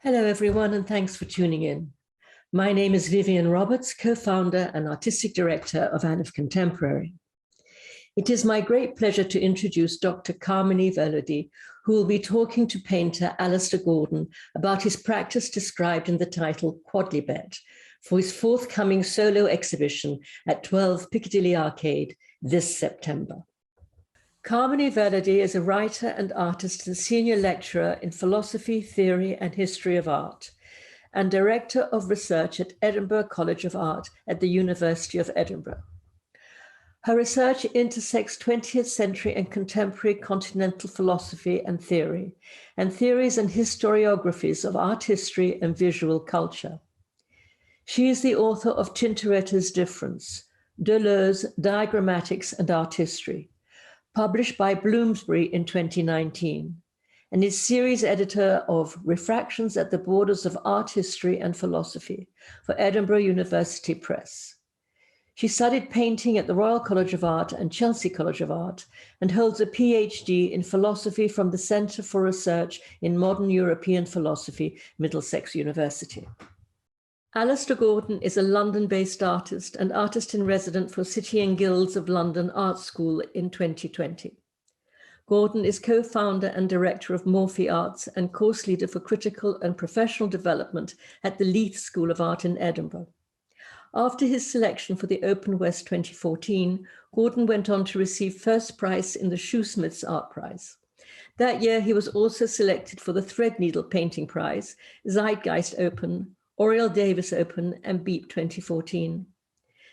Hello, everyone, and thanks for tuning in. My name is Vivian Roberts, co-founder and artistic director of ANF Contemporary. It is my great pleasure to introduce Dr. Kamini Vellodi, who will be talking to painter Alastair Gordon about his practice described in the title Quodlibet for his forthcoming solo exhibition at 12 Piccadilly Arcade this September. Kamini Vellodi is a writer and artist and senior lecturer in philosophy, theory, and history of art, and director of research at Edinburgh College of Art at the University of Edinburgh. Her research intersects 20th century and contemporary continental philosophy and theory, and theories and historiographies of art history and visual culture. She is the author of Tintoretto's Difference, Deleuze, Diagrammatics and Art History, published by Bloomsbury in 2019, and is series editor of Refractions at the Borders of Art History and Philosophy for Edinburgh University Press. She studied painting at the Royal College of Art and Chelsea College of Art and holds a PhD in philosophy from the Centre for Research in Modern European Philosophy, Middlesex University. Alastair Gordon is a London-based artist and artist-in-resident for City and Guilds of London Art School in 2020. Gordon is co-founder and director of Morphe Arts and course leader for critical and professional development at the Leith School of Art in Edinburgh. After his selection for the Open West 2014, Gordon went on to receive first prize in the Shoesmiths Art Prize. That year, he was also selected for the Threadneedle Painting Prize, Zeitgeist Open, Oriel Davis Open, and Beep 2014.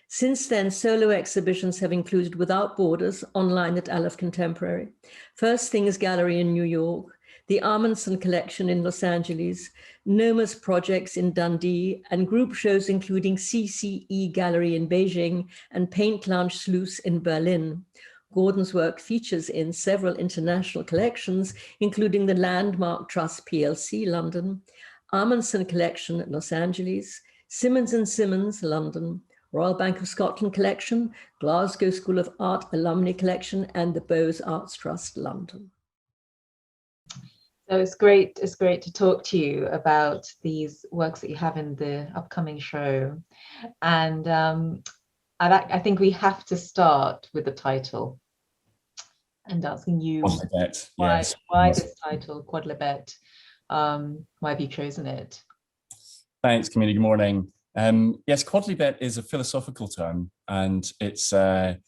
Since then, solo exhibitions have included Without Borders, online at ANF Contemporary, First Things Gallery in New York, the Amundsen Collection in Los Angeles, Noma's Projects in Dundee, and group shows including CCE Gallery in Beijing and Paint Lounge Sluice in Berlin. Gordon's work features in several international collections, including the Landmark Trust PLC, London, Amundsen Collection, Los Angeles, Simmons & Simmons, London, Royal Bank of Scotland Collection, Glasgow School of Art Alumni Collection, and the Bowes Arts Trust, London. So it's great to talk to you about these works that you have in the upcoming show. And I think we have to start with the title and asking you why this title, Quodlibet. Why have you chosen it? Thanks, Kamini. Good morning. Yes, Quodlibet is a philosophical term, and it's a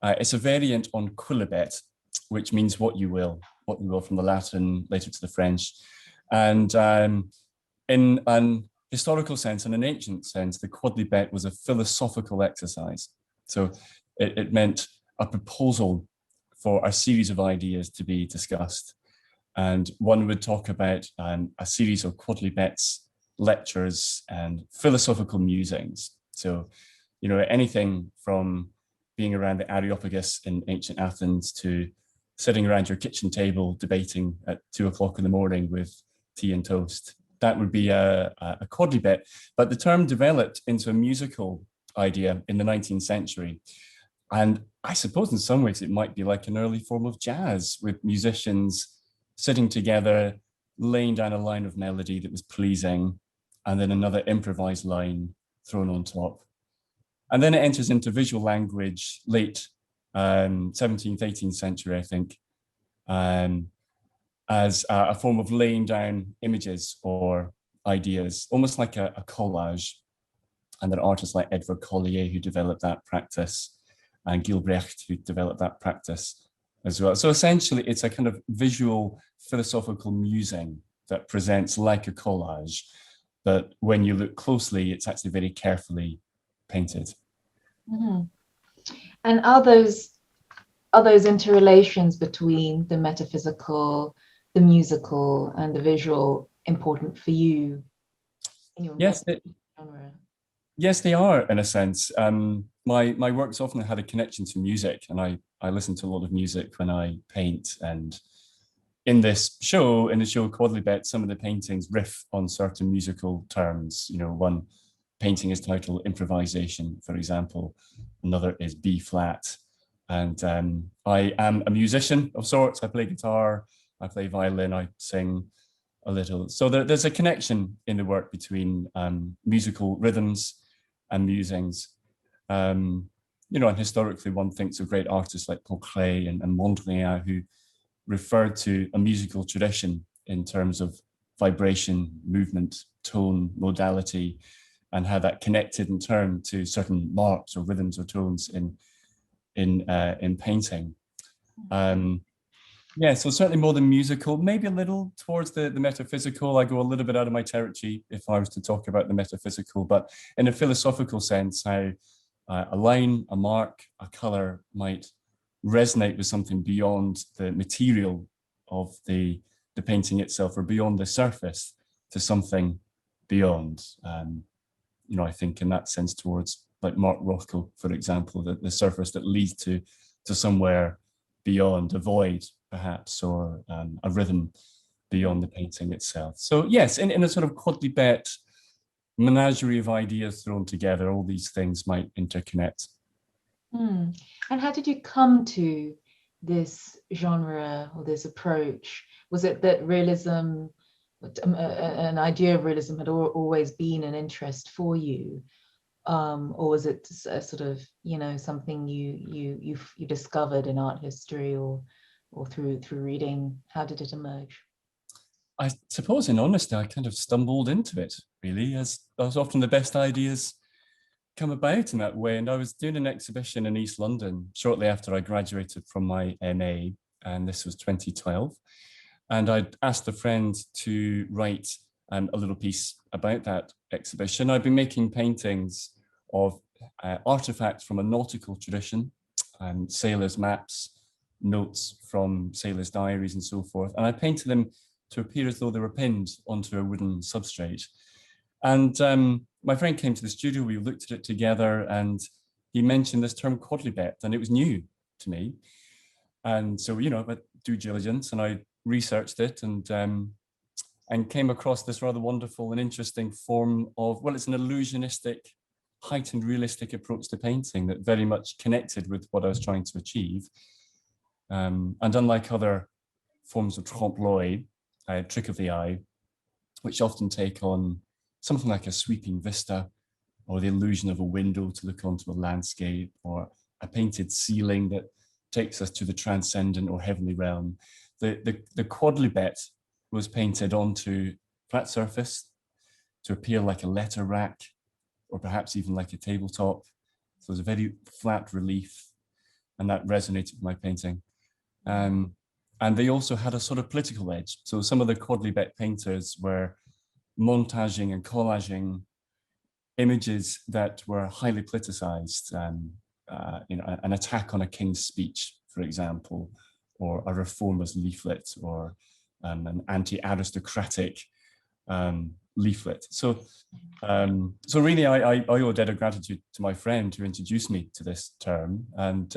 variant on quillibet, which means what you will from the Latin, later to the French. And in an historical sense, in an ancient sense, the Quodlibet was a philosophical exercise. So it meant a proposal for a series of ideas to be discussed. And one would talk about a series of Quodlibets, lectures, and philosophical musings. So, you know, anything from being around the Areopagus in ancient Athens to sitting around your kitchen table debating at 2 o'clock in the morning with tea and toast. That would be a Quodlibet. But the term developed into a musical idea in the 19th century. And I suppose in some ways it might be like an early form of jazz, with musicians sitting together, laying down a line of melody that was pleasing, and then another improvised line thrown on top. And then it enters into visual language late 17th, 18th century, I think, as a form of laying down images or ideas, almost like a collage. And then artists like Edward Collier, who developed that practice, and Gilbrecht, who developed that practice as well. So essentially, it's a kind of visual philosophical musing that presents like a collage, but when you look closely, it's actually very carefully painted. Mm-hmm. And are those interrelations between the metaphysical, the musical, and the visual important for you in your genre? Yes, they are, in a sense. My work's often had a connection to music, and I listen to a lot of music when I paint. And in the show Quodlibet, some of the paintings riff on certain musical terms. You know, one painting is titled Improvisation, for example. Another is B flat. And I am a musician of sorts. I play guitar, I play violin, I sing. a little. So there's a connection in the work between musical rhythms and musings. You know, and historically one thinks of great artists like Paul Klee and Mondrian, who referred to a musical tradition in terms of vibration, movement, tone, modality, and how that connected in turn to certain marks or rhythms or tones in painting. Yeah, so certainly more than musical, maybe a little towards the metaphysical. I go a little bit out of my territory if I was to talk about the metaphysical, but in a philosophical sense, how a line, a mark, a color might resonate with something beyond the material of the painting itself, or beyond the surface to something beyond. You know, I think in that sense towards like Mark Rothko, for example, the surface that leads to somewhere beyond, a void perhaps, or a rhythm beyond the painting itself. So yes, in a sort of Quodlibet menagerie of ideas thrown together, all these things might interconnect. And how did you come to this genre or this approach? Was it that realism, an idea of realism had always been an interest for you? Or was it a sort of, you know, something you discovered in art history or through reading? How did it emerge? I suppose in honesty, I kind of stumbled into it, really, as often the best ideas come about in that way. And I was doing an exhibition in East London shortly after I graduated from my MA, and this was 2012. And I'd asked a friend to write a little piece about that exhibition. I'd been making paintings of artifacts from a nautical tradition, sailors' maps, notes from sailors' diaries and so forth. And I painted them to appear as though they were pinned onto a wooden substrate. And my friend came to the studio, we looked at it together, and he mentioned this term Quodlibet, and it was new to me. And so, you know, about due diligence, and I researched it and came across this rather wonderful and interesting form of, well, it's an illusionistic, heightened realistic approach to painting that very much connected with what I was trying to achieve. And unlike other forms of trompe-l'oeil, trick of the eye, which often take on something like a sweeping vista, or the illusion of a window to look onto a landscape, or a painted ceiling that takes us to the transcendent or heavenly realm. The Quodlibet was painted onto flat surface to appear like a letter rack, or perhaps even like a tabletop. So it was a very flat relief, and that resonated with my painting. And they also had a sort of political edge. So some of the Quodlibet painters were montaging and collaging images that were highly politicized. You know, an attack on a king's speech, for example, or a reformer's leaflet, or an anti-aristocratic leaflet. So really, I owe a debt of gratitude to my friend who introduced me to this term, and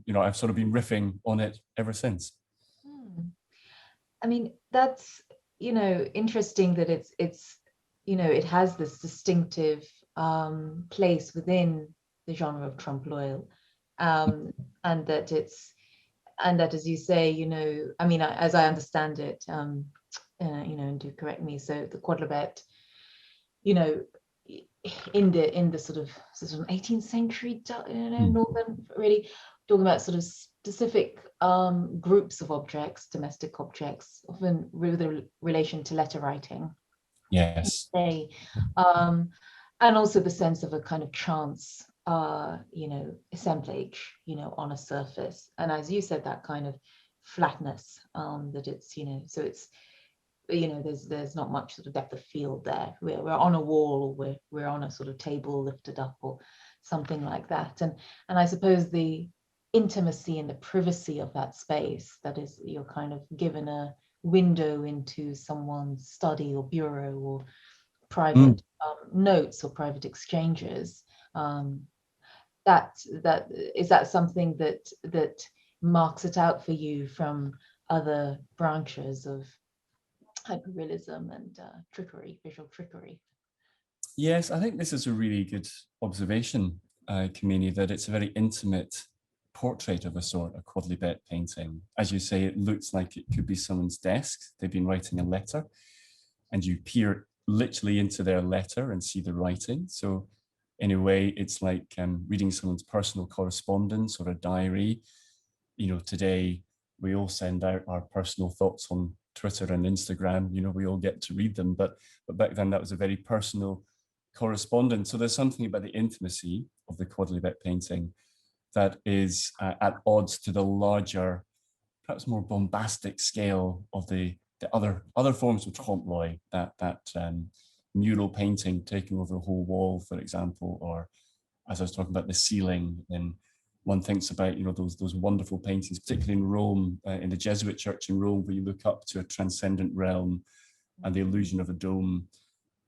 you know, I've sort of been riffing on it ever since. I mean, that's, you know, interesting that it's you know, it has this distinctive place within the genre of trompe-l'oeil, and that as you say, you know, I mean, as I understand it, you know, and do correct me, so the Quodlibet, you know, in the sort of 18th century, you know, northern, really talking about sort of specific groups of objects, domestic objects, often with a relation to letter writing. Yes. And also the sense of a kind of chance, you know, assemblage, you know, on a surface. And as you said, that kind of flatness, that it's, you know, so it's, you know, there's not much sort of depth of field there. We're on a wall, or we're on a sort of table lifted up, or something like that. And I suppose the intimacy and the privacy of that space, that is, you're kind of given a window into someone's study or bureau, or private notes or private exchanges. That is that something that marks it out for you from other branches of hyperrealism and trickery, visual trickery? Yes, I think this is a really good observation, Kamini, that it's a very intimate portrait of a sort, a Quodlibet painting. As you say, it looks like it could be someone's desk. They've been writing a letter. and you peer literally into their letter and see the writing. So in a way, it's like reading someone's personal correspondence or a diary. You know, today we all send out our personal thoughts on Twitter and Instagram. You know, we all get to read them, but back then that was a very personal correspondence. So there's something about the intimacy of the Quodlibet painting that is at odds to the larger, perhaps more bombastic scale of the other forms of trompe l'oeil, that mural painting taking over a whole wall, for example, or as I was talking about the ceiling, then one thinks about, you know, those wonderful paintings, particularly in Rome, in the Jesuit church in Rome, where you look up to a transcendent realm and the illusion of a dome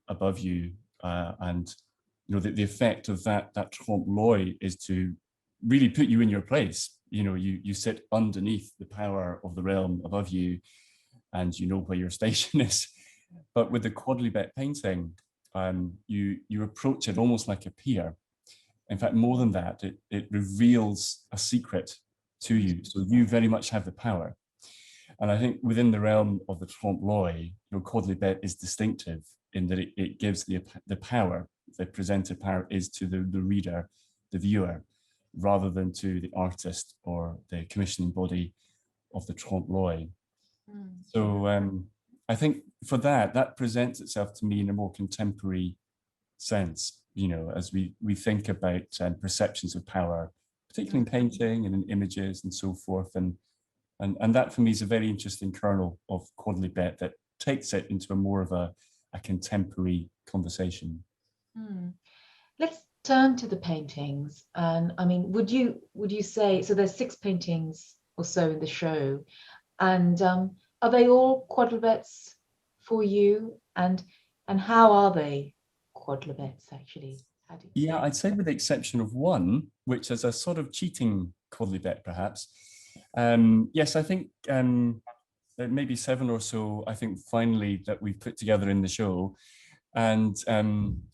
above you, and you know the effect of that trompe l'oeil is to really put you in your place. You know, you sit underneath the power of the realm above you, and you know where your station is. But with the Quodlibet painting, you approach it almost like a peer. In fact, more than that, it reveals a secret to you. So you very much have the power. And I think within the realm of the trompe l'oeil, you know, Quodlibet is distinctive in that it gives the power, the presented power is to the reader, the viewer, rather than to the artist or the commissioning body of the trompe l'oeil. So I think for that presents itself to me in a more contemporary sense, you know, as we think about perceptions of power, particularly in painting and in images and so forth. And that for me is a very interesting kernel of Quodlibet that takes it into a more of a contemporary conversation. Let's turn to the paintings. And I mean, would you say, so there's 6 paintings or so in the show, and are they all Quodlibets for you? And how are they Quodlibets actually? Yeah, I'd say with the exception of one, which is a sort of cheating Quodlibet perhaps. Yes, I think there may be 7 or so, I think finally that we've put together in the show. And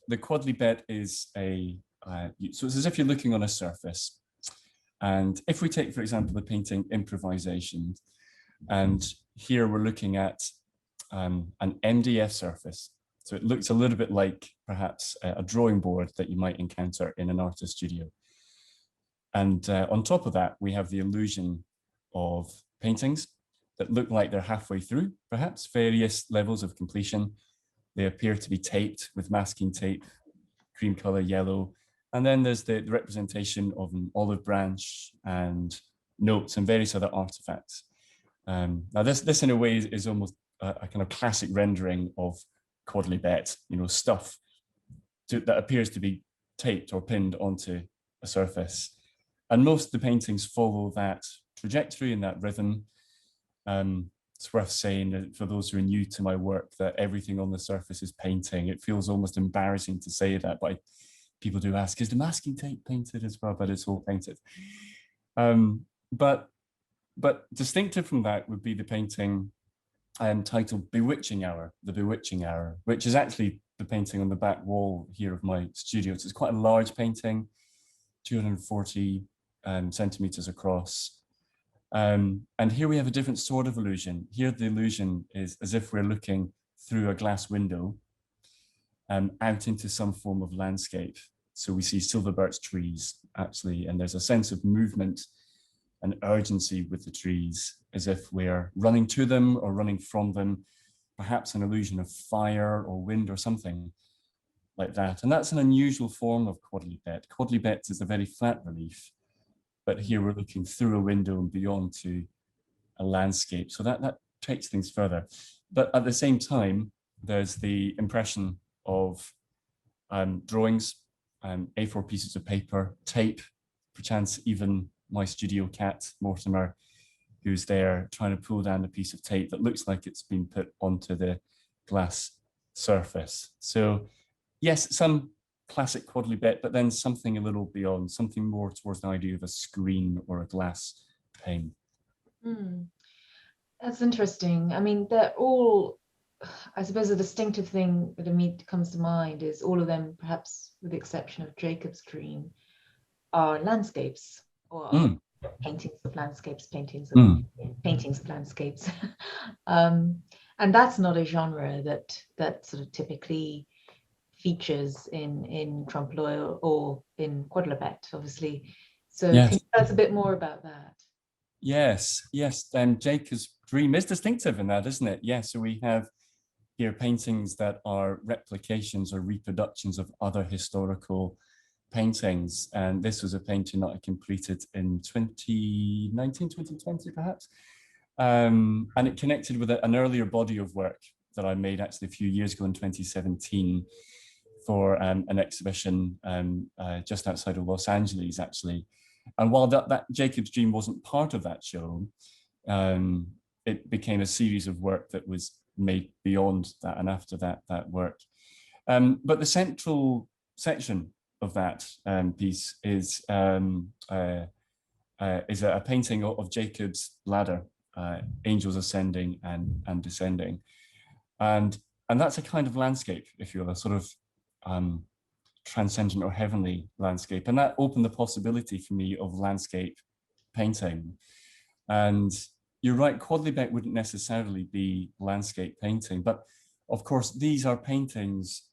the Quodlibet is so it's as if you're looking on a surface. And if we take, for example, the painting Improvisation, and here we're looking at an MDF surface. So it looks a little bit like perhaps a drawing board that you might encounter in an artist studio. And on top of that, we have the illusion of paintings that look like they're halfway through, perhaps various levels of completion. They appear to be taped with masking tape, cream color, yellow. And then there's the representation of an olive branch and notes and various other artifacts. Now this in a way is almost a kind of classic rendering of Quodlibet, you know, stuff that appears to be taped or pinned onto a surface. And most of the paintings follow that trajectory and that rhythm. It's worth saying that for those who are new to my work that everything on the surface is painting. It feels almost embarrassing to say that, but people do ask, is the masking tape painted as well? But it's all painted. But distinctive from that would be the painting titled Bewitching Hour, The Bewitching Hour, which is actually the painting on the back wall here of my studio. So it's quite a large painting, 240 centimeters across. And here we have a different sort of illusion. Here the illusion is as if we're looking through a glass window out into some form of landscape. So we see silver birch trees actually, and there's a sense of movement and urgency with the trees, as if we're running to them or running from them, perhaps an illusion of fire or wind or something like that. And that's an unusual form of Quodlibet. Quodlibet is a very flat relief, but here we're looking through a window and beyond to a landscape. So that takes things further. But at the same time, there's the impression of drawings, A4 pieces of paper, tape, perchance even my studio cat, Mortimer, who's there trying to pull down a piece of tape that looks like it's been put onto the glass surface. So yes, some classic Quodlibet, but then something a little beyond, something more towards the idea of a screen or a glass pane. That's interesting. I mean, they're all, I suppose the distinctive thing that immediately comes to mind is all of them, perhaps with the exception of Jacob's Dream, are landscapes or paintings of landscapes, paintings of landscapes. And And that's not a genre that sort of typically features in trompe-l'oeil or in Quodlibet, obviously. So Yes. can you tell us a bit more about that? Yes, yes. Jacob's dream is distinctive in that, isn't it? Yeah, so we have here paintings that are replications or reproductions of other historical paintings. And this was a painting that I completed in 2019, 2020, perhaps. And it connected with an earlier body of work that I made actually a few years ago in 2017 for an exhibition just outside of Los Angeles, actually. And while that Jacob's Dream wasn't part of that show, it became a series of work that was made beyond that and after that work. But the central section of that piece is a painting of Jacob's ladder, angels ascending and descending. And that's a kind of landscape, if you will, a sort of transcendent or heavenly landscape. And that opened the possibility for me of landscape painting. And you're right, Quodlibet wouldn't necessarily be landscape painting, but of course, these are paintings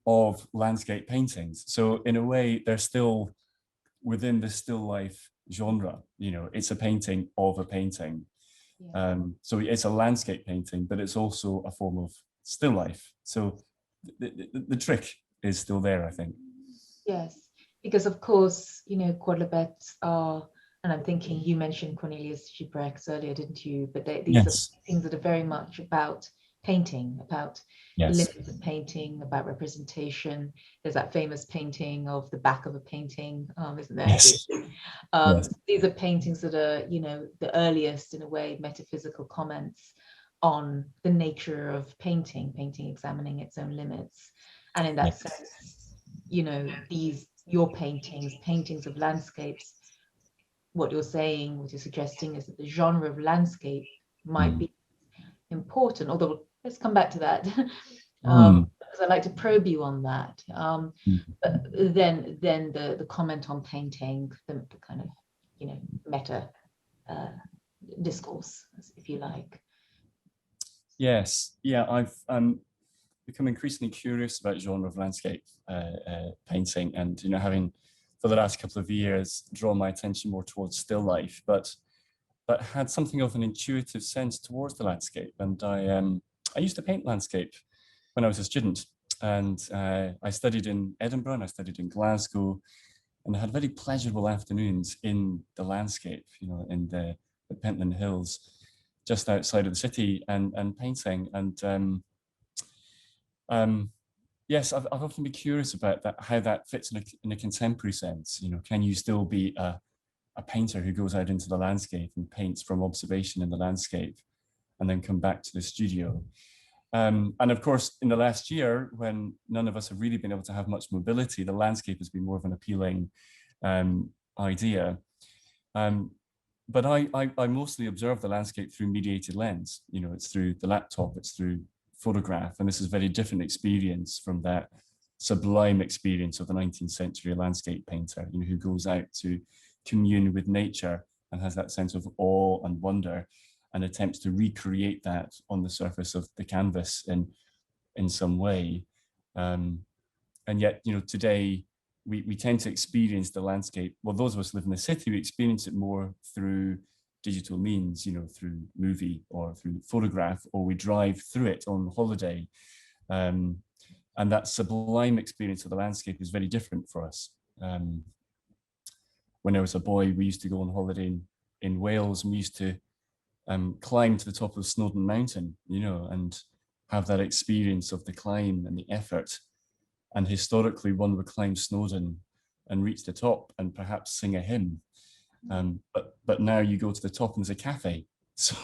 of landscape paintings. So in a way, they're still within the still life genre. You know, it's a painting of a painting. Yeah. So it's a landscape painting, but it's also a form of still life. So the trick is still there, I think. Yes, because of course, you know, Quodlibets are, and I'm thinking you mentioned Cornelius Shipwrecks earlier, didn't you? But these are things that are very much about painting, about the limits of painting, about representation. There's that famous painting of the back of a painting, isn't there? Yes. These are paintings that are, you know, the earliest, in a way, metaphysical comments on the nature of painting examining its own limits. And in that sense, you know, your paintings of landscapes, what you're saying, what you're suggesting is that the genre of landscape might be important, although let's come back to that. Because I'd like to probe you on that. But then the comment on painting, the kind of, you know, meta discourse, if you like. Yes, yeah, I've become increasingly curious about genre of landscape painting, and you know, having for the last couple of years drawn my attention more towards still life, but had something of an intuitive sense towards the landscape. And I used to paint landscape when I was a student, and I studied in Edinburgh and I studied in Glasgow, and I had very pleasurable afternoons in the landscape, you know, in the Pentland Hills, just outside of the city, and painting. And yes, I've often been curious about that, how that fits in a contemporary sense. You know, can you still be a painter who goes out into the landscape and paints from observation in the landscape and then come back to the studio? And of course, in the last year, when none of us have really been able to have much mobility, the landscape has been more of an appealing idea. But I mostly observe the landscape through mediated lens. You know, it's through the laptop, it's through photograph. And this is a very different experience from that sublime experience of the 19th century landscape painter, you know, who goes out to commune with nature and has that sense of awe and wonder and attempts to recreate that on the surface of the canvas in some way. And yet, you know, today we tend to experience the landscape. Well, those of us who live in the city, we experience it more through digital means, you know, through movie or through photograph, or we drive through it on holiday. And that sublime experience of the landscape is very different for us. When I was a boy, we used to go on holiday in Wales, and we used to climb to the top of Snowdon Mountain, you know, and have that experience of the climb and the effort. And historically, one would climb Snowdon and reach the top and perhaps sing a hymn. But now you go to the top and there's a cafe. So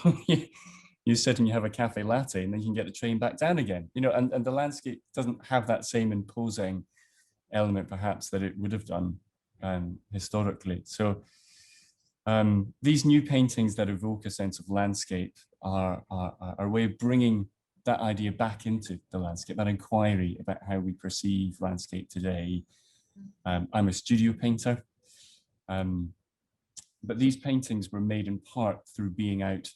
you sit and you have a cafe latte, and then you can get the train back down again, you know, and the landscape doesn't have that same imposing element perhaps that it would have done historically. So these new paintings that evoke a sense of landscape are a way of bringing that idea back into the landscape, that inquiry about how we perceive landscape today. I'm a studio painter, but these paintings were made in part through being out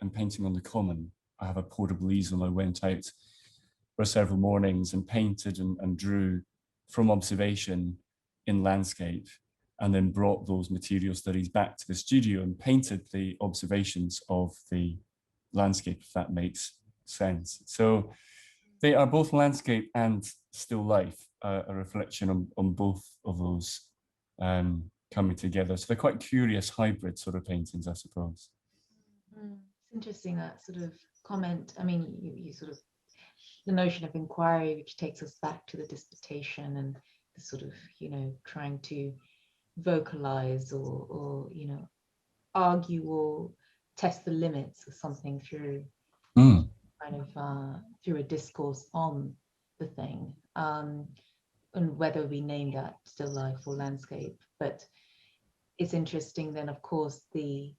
and painting on the common, I have a portable easel. I went out for several mornings and painted and drew from observation in landscape, and then brought those material studies back to the studio and painted the observations of the landscape, if that makes sense. So they are both landscape and still life, a reflection on both of those coming together. So they're quite curious hybrid sort of paintings, I suppose. It's interesting, that sort of comment. I mean, you sort of, the notion of inquiry, which takes us back to the dissertation and the sort of, you know, trying to vocalize or you know, argue or test the limits of something through kind of through a discourse on the thing, and whether we name that still life or landscape. But it's interesting then, of course, the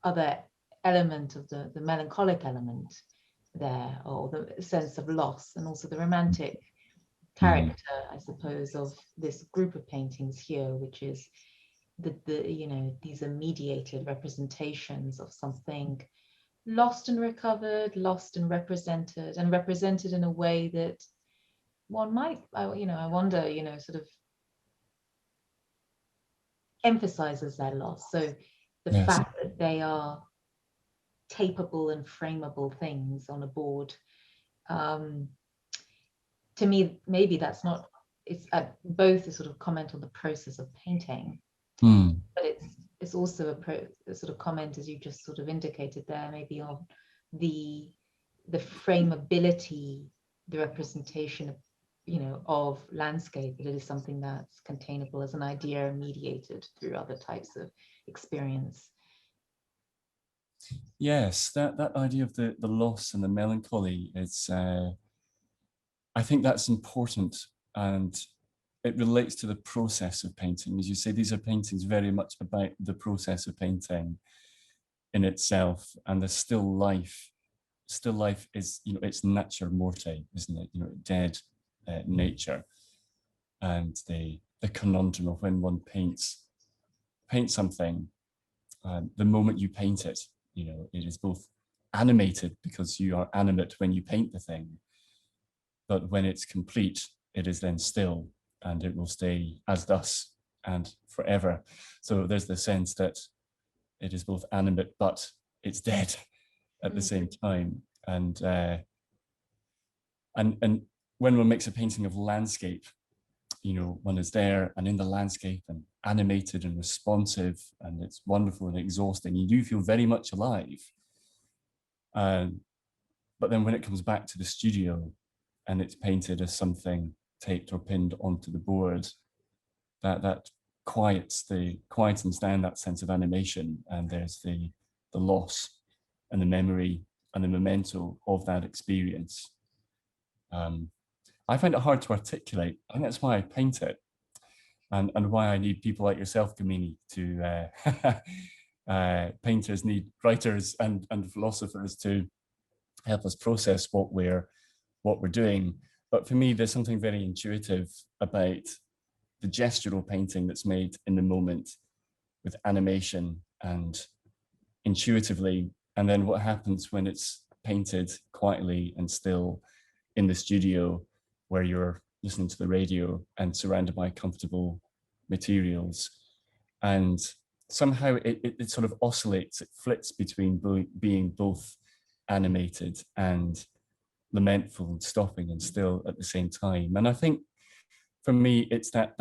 other element of the melancholic element there, or the sense of loss, and also the romantic character, I suppose, of this group of paintings here, which is the you know, these are mediated representations of something lost and recovered, lost and represented in a way that one might, you know, I wonder, you know, sort of emphasizes that loss. So the fact that they are tapeable and frameable things on a board, to me, maybe that's not, it's both a sort of comment on the process of painting, but it's also a sort of comment, as you just sort of indicated there, maybe on the frameability, the representation of, you know, of landscape, that it is something that's containable as an idea, mediated through other types of experience. Yes, that idea of the loss and the melancholy is, I think that's important, and it relates to the process of painting. As you say, these are paintings very much about the process of painting in itself, and the still life is, you know, it's natura morte, isn't it? You know, dead nature, and the conundrum of when one paints something, the moment you paint it, you know, it is both animated because you are animate when you paint the thing, but when it's complete, it is then still, and it will stay as thus and forever. So there's the sense that it is both animate, but it's dead at the same time. And when one makes a painting of landscape, you know, one is there and in the landscape and animated and responsive, and it's wonderful and exhausting. You do feel very much alive. But then when it comes back to the studio and it's painted as something taped or pinned onto the board, that quietens down that sense of animation, and there's the loss and the memory and the memento of that experience. I find it hard to articulate. I think that's why I paint it, and why I need people like yourself, Kamini, to painters need writers and philosophers to help us process what we're doing. But for me, there's something very intuitive about the gestural painting that's made in the moment with animation and intuitively, and then what happens when it's painted quietly and still in the studio, where you're listening to the radio and surrounded by comfortable materials. And somehow it sort of oscillates, it flits between being both animated and lamentful and stopping and still at the same time. And I think for me, it's that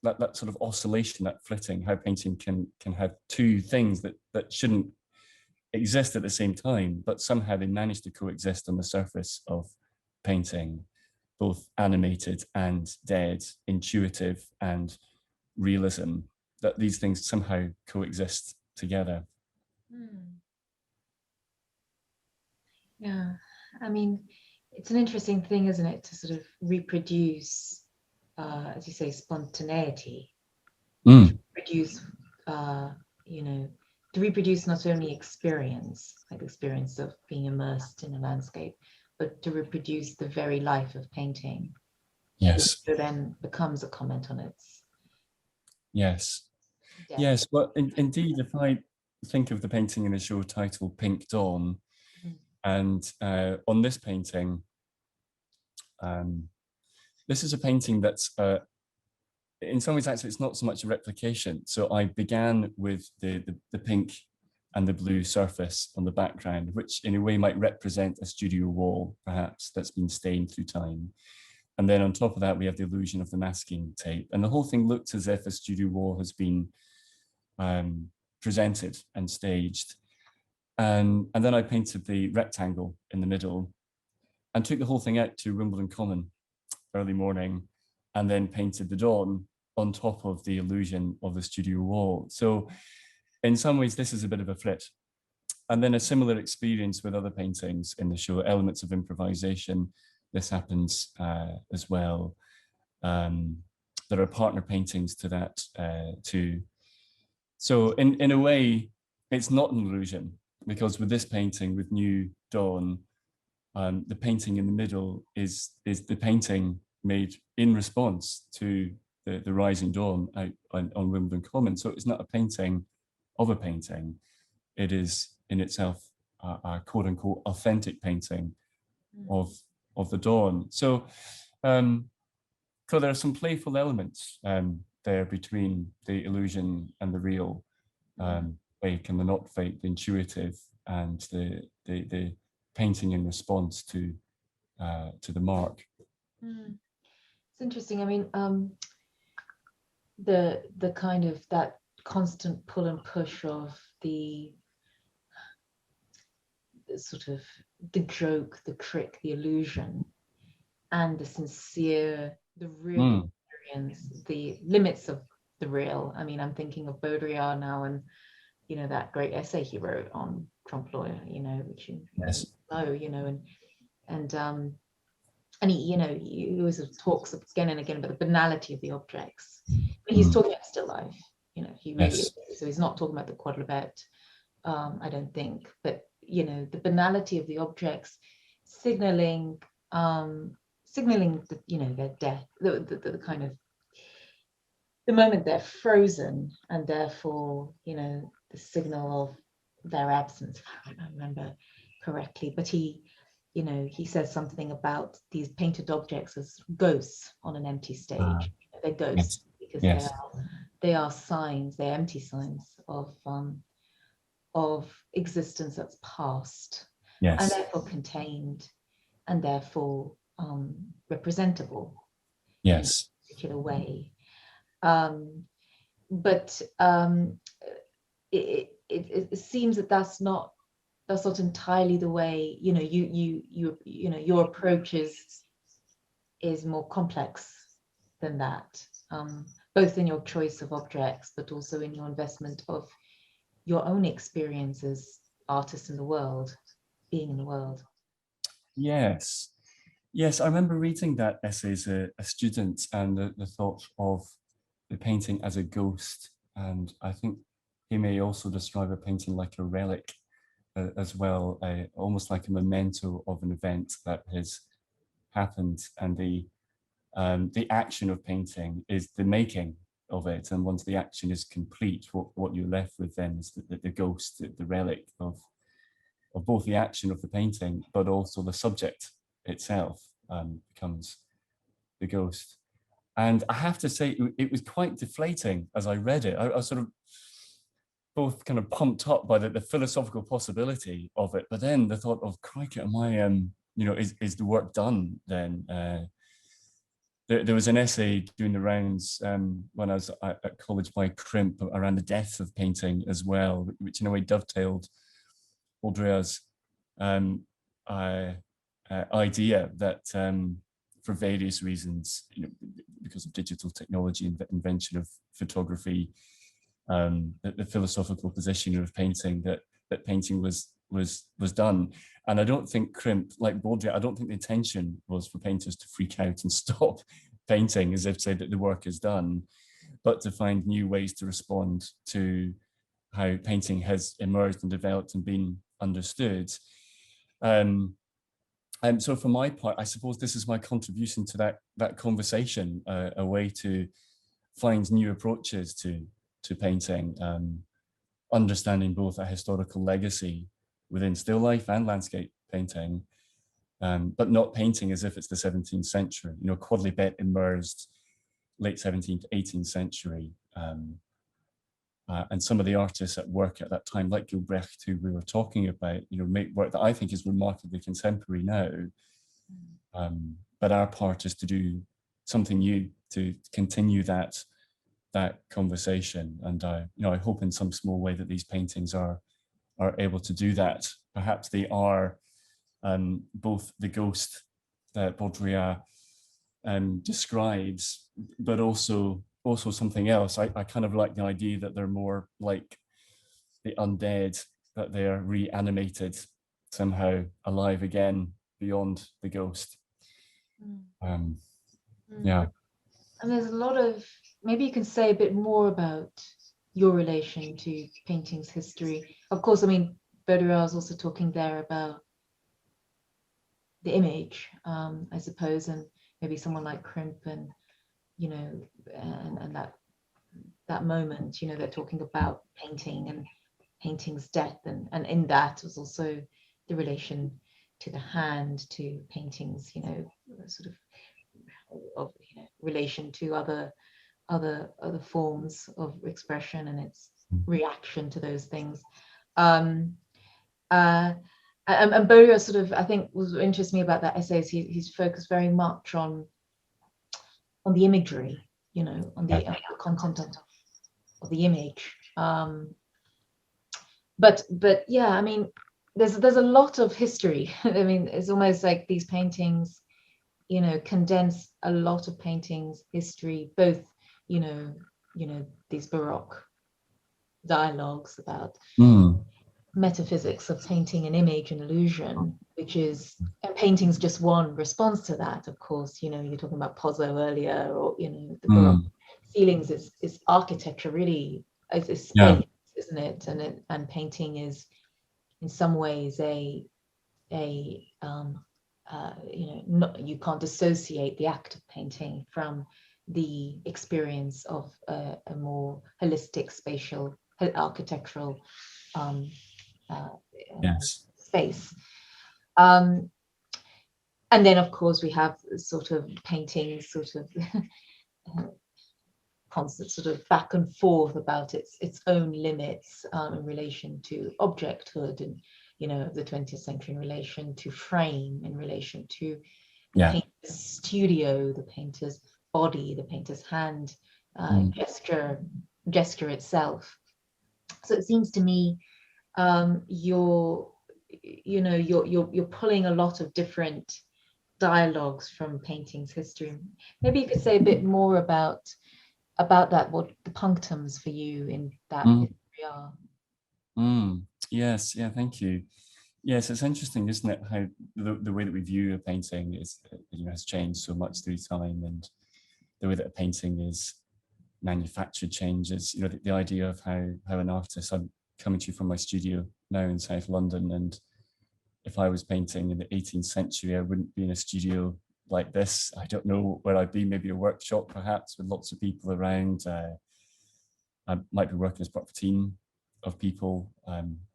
sort of oscillation, that flitting, how painting can have two things that shouldn't exist at the same time, but somehow they manage to coexist on the surface of painting, both animated and dead, intuitive and realism, that these things somehow coexist together. Yeah, I mean, it's an interesting thing, isn't it, to sort of reproduce, as you say, spontaneity, produce, you know, to reproduce not only experience, like the experience of being immersed in a landscape, but to reproduce the very life of painting. Yes. Which then becomes a comment on its. Yes. Death. Yes. Well, indeed, if I think of the painting in the show titled Pink Dawn, And on this painting, this is a painting that's, in some ways, actually, it's not so much a replication. So I began with the pink and the blue surface on the background, which in a way might represent a studio wall, perhaps, that's been stained through time. And then on top of that, we have the illusion of the masking tape. And the whole thing looks as if a studio wall has been presented and staged. And then I painted the rectangle in the middle and took the whole thing out to Wimbledon Common early morning, and then painted the dawn on top of the illusion of the studio wall. So in some ways, this is a bit of a flit. And then a similar experience with other paintings in the show, elements of improvisation. This happens as well. There are partner paintings to that too. So in a way, it's not an illusion, because with this painting, with New Dawn, the painting in the middle is the painting made in response to the rising dawn out on Wimbledon Common. So it's not a painting of a painting. It is in itself a quote unquote authentic painting of the dawn. So there are some playful elements there between the illusion and the real, fake and the not fake, the intuitive and the painting in response to the mark. It's interesting. I mean, the kind of that constant pull and push of the sort of the joke, the trick, the illusion, and the sincere, the real experience, the limits of the real. I mean, I'm thinking of Baudrillard now, and you know that great essay he wrote on trompe l'oeil, you know, which you know, you know, and he, you know, he always talks again and again about the banality of the objects. But he's talking about still life, you know, he really is. So he's not talking about the Quodlibet, I don't think, but you know, the banality of the objects signaling the, you know, their death, the kind of the moment they're frozen, and therefore, you know, the signal of their absence. I don't remember correctly, but he, you know, he says something about these painted objects as ghosts on an empty stage. They're ghosts because they are signs, they're empty signs of existence that's past, and therefore contained, and therefore representable in a particular way. But it seems that that's not entirely the way, you know, you know, your approach is more complex than that, both in your choice of objects, but also in your investment of your own experience as artists in the world, being in the world. Yes, I remember reading that essay as a student, and the thought of the painting as a ghost. And I think he may also describe a painting like a relic as well, almost like a memento of an event that has happened. And the action of painting is the making of it. And once the action is complete, what you're left with then is the ghost, the relic of both the action of the painting, but also the subject itself becomes the ghost. And I have to say, it was quite deflating as I read it. I was sort of both kind of pumped up by the philosophical possibility of it, but then the thought of, crikey, am I, you know, is the work done then? There was an essay doing the rounds when I was at college by Crimp around the death of painting as well, which in a way dovetailed Andrea's idea that for various reasons, you know, because of digital technology and the invention of photography, the philosophical position of painting, that painting was done. And I don't think Crimp, like Baudrillard, I don't think the intention was for painters to freak out and stop painting as if to say that the work is done, but to find new ways to respond to how painting has emerged and developed and been understood. And so for my part, I suppose this is my contribution to that conversation, a way to find new approaches to painting, understanding both a historical legacy within still life and landscape painting, but not painting as if it's the 17th century. You know, Quodlibet emerged late 17th, 18th century. And some of the artists at work at that time, like Gilbrecht, who we were talking about, you know, make work that I think is remarkably contemporary now. But our part is to do something new, to continue that conversation. And you know, I hope in some small way that these paintings are able to do that. Perhaps they are both the ghost that Baudrillard describes, but also something else. I kind of like the idea that they're more like the undead, that they are reanimated, somehow alive again beyond the ghost. Yeah. And there's a lot of, maybe you can say a bit more about your relation to painting's history. Of course, I mean, Baudrillard is also talking there about the image, I suppose, and maybe someone like Crimp, and you know, and that moment, you know, they're talking about painting and painting's death, and in that was also the relation to the hand, to paintings, you know, sort of you know, relation to other forms of expression and its reaction to those things. And Baudrillard sort of, I think, was what interests me about that essay is he's focused very much on the imagery, you know, on the content of the image. But yeah, I mean, there's a lot of history. I mean, it's almost like these paintings, you know, condense a lot of paintings history, both, you know, these Baroque dialogues about metaphysics of painting and image and illusion, which is, and painting's just one response to that. Of course, you know, you're talking about Pozzo earlier, or, you know, the Baroque feelings is architecture really, is space, isn't it? And painting is in some ways you know, you can't dissociate the act of painting from the experience of a more holistic spatial architectural space. And then of course we have sort of painting sort of constant sort of back and forth about its own limits in relation to objecthood, and you know, the 20th century in relation to frame, in relation to the painter's studio, the painter's body, the painter's hand, gesture itself. So it seems to me you're pulling a lot of different dialogues from painting's history. Maybe you could say a bit more about that, what the punctums for you in that history are. Yes, yeah, thank you. Yes, it's interesting, isn't it, how the way that we view a painting is, you know, has changed so much through time, and the way that a painting is manufactured changes. You know, the idea of how an artist, I'm coming to you from my studio now in South London, and if I was painting in the 18th century, I wouldn't be in a studio like this. I don't know where I'd be, maybe a workshop perhaps with lots of people around. I might be working as part of a team of people.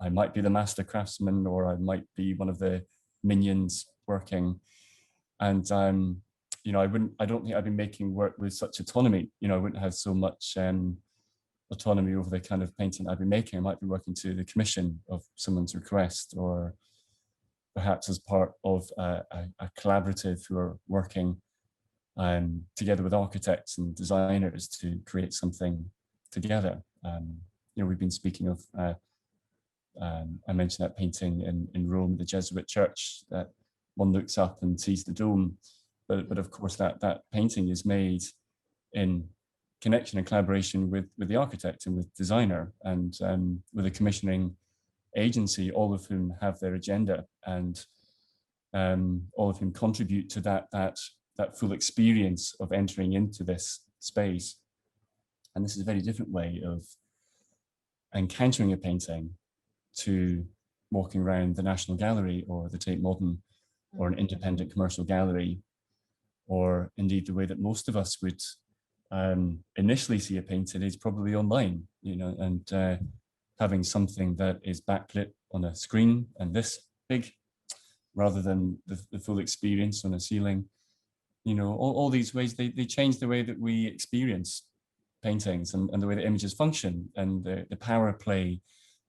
I might be the master craftsman, or I might be one of the minions working. And you know, I don't think I'd be making work with such autonomy. You know, I wouldn't have so much autonomy over the kind of painting I'd be making. I might be working to the commission of someone's request, or perhaps as part of a collaborative who are working together with architects and designers to create something together. You know, we've been speaking of, I mentioned that painting in Rome, the Jesuit church, that one looks up and sees the dome. But of course, that painting is made in connection and collaboration with the architect and with designer, and with a commissioning agency, all of whom have their agenda, and all of whom contribute to that full experience of entering into this space. And this is a very different way of encountering a painting to walking around the National Gallery or the Tate Modern or an independent commercial gallery, or indeed the way that most of us would initially see a painting is probably online, you know, and having something that is backlit on a screen and this big, rather than the full experience on a ceiling. You know, all these ways, they change the way that we experience paintings and the way the images function, and the power play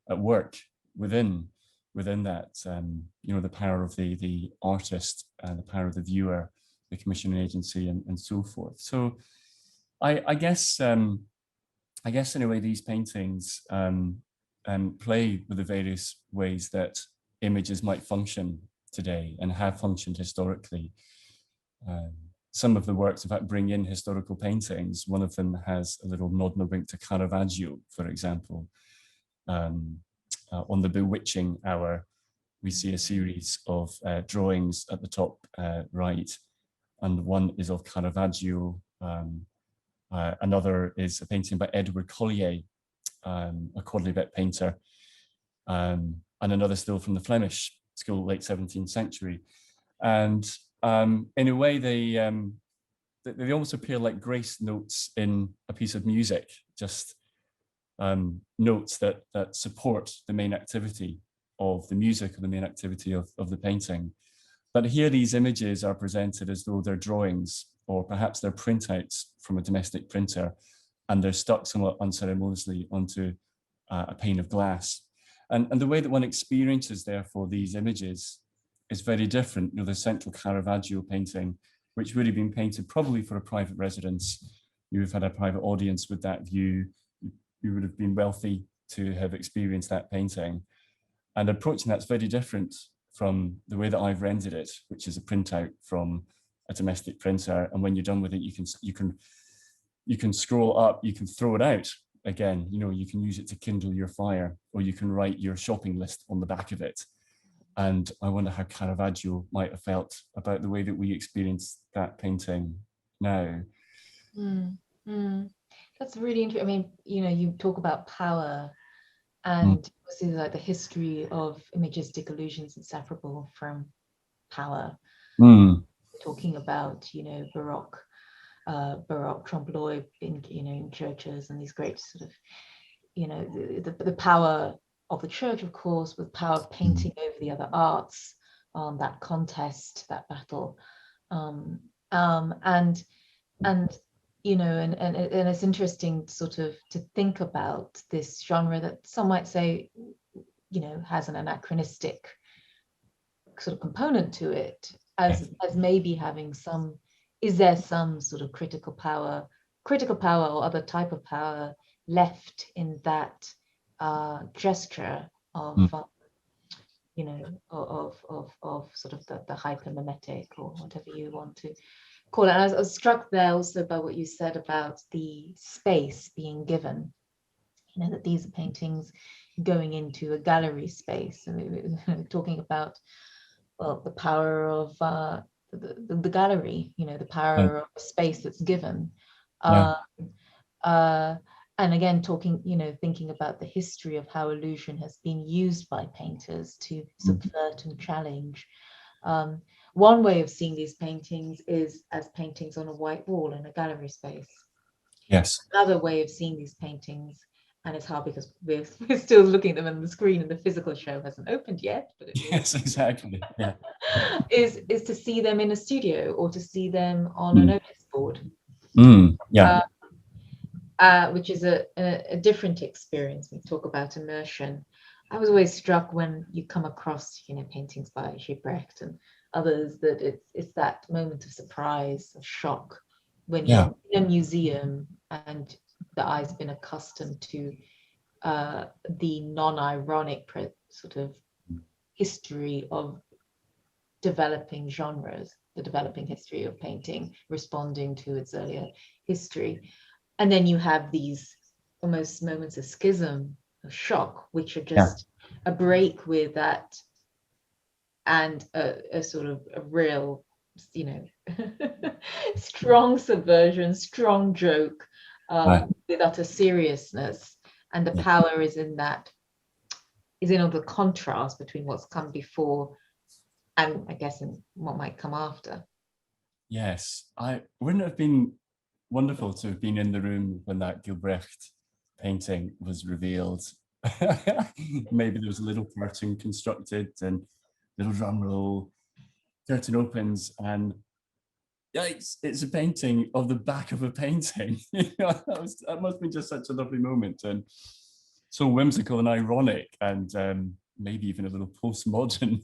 at work within that, you know, the power of the artist and the power of the viewer, the commissioning agency, and so forth. So I guess in a way these paintings play with the various ways that images might function today and have functioned historically. Some of the works, in fact, bring in historical paintings. One of them has a little nod and a wink to Caravaggio, for example. On the Bewitching Hour, we see a series of drawings at the top right, and one is of Caravaggio. Another is a painting by Edward Collier, a Quodlibet painter, and another still from the Flemish school, late 17th century. And in a way, they almost appear like grace notes in a piece of music, just notes that support the main activity of the music, or the main activity of the painting. But here these images are presented as though they're drawings, or perhaps they're printouts from a domestic printer, and they're stuck somewhat unceremoniously onto a pane of glass. And the way that one experiences, therefore, these images is very different. You know, the central Caravaggio painting, which would have been painted probably for a private residence. You would have had a private audience with that view. You would have been wealthy to have experienced that painting. And approaching that's very different from the way that I've rendered it, which is a printout from a domestic printer. And when you're done with it, you can scroll up, you can throw it out again. You know, you can use it to kindle your fire, or you can write your shopping list on the back of it. And I wonder how Caravaggio might have felt about the way that we experience that painting now. That's really interesting. I mean, you know, you talk about power, and obviously like the history of imagistic illusions inseparable from power. Talking about, you know, Baroque trompe l'oeil in, you know, in churches, and these great sort of, you know, the power of the church, of course, with power of painting over the other arts, that contest, that battle, and you know, and it's interesting sort of to think about this genre that some might say, you know, has an anachronistic sort of component to it, as maybe having some, is there some sort of critical power or other type of power left in that gesture of you know, of sort of the hypermimetic, or whatever you want to call it. And I was struck there also by what you said about the space being given, you know, that these are paintings going into a gallery space, and we were talking about, well, the power of the gallery, you know, the power of space that's given. And again, talking, you know, thinking about the history of how illusion has been used by painters to subvert and challenge. One way of seeing these paintings is as paintings on a white wall in a gallery space. Yes. Another way of seeing these paintings, and it's hard because we're still looking at them on the screen and the physical show hasn't opened yet. But yes, exactly. Yeah. is to see them in a studio, or to see them on a notice board. Which is a different experience. We talk about immersion. I was always struck when you come across, you know, paintings by Gilbrecht and others, that it's that moment of surprise, of shock, when you're in a museum and the eye's been accustomed to the non-ironic sort of history of developing genres, the developing history of painting, responding to its earlier history. And then you have these almost moments of schism, of shock, which are just a break with that, and a sort of a real, you know, strong subversion, strong joke, with utter seriousness. And the power is in that, is in all the contrast between what's come before and, I guess, in what might come after. Yes, wouldn't it have been wonderful to have been in the room when that Gilbrecht painting was revealed. Maybe there was a little curtain constructed and little drum roll, curtain opens and yikes, it's a painting of the back of a painting. That must be just such a lovely moment, and so whimsical and ironic, and maybe even a little postmodern,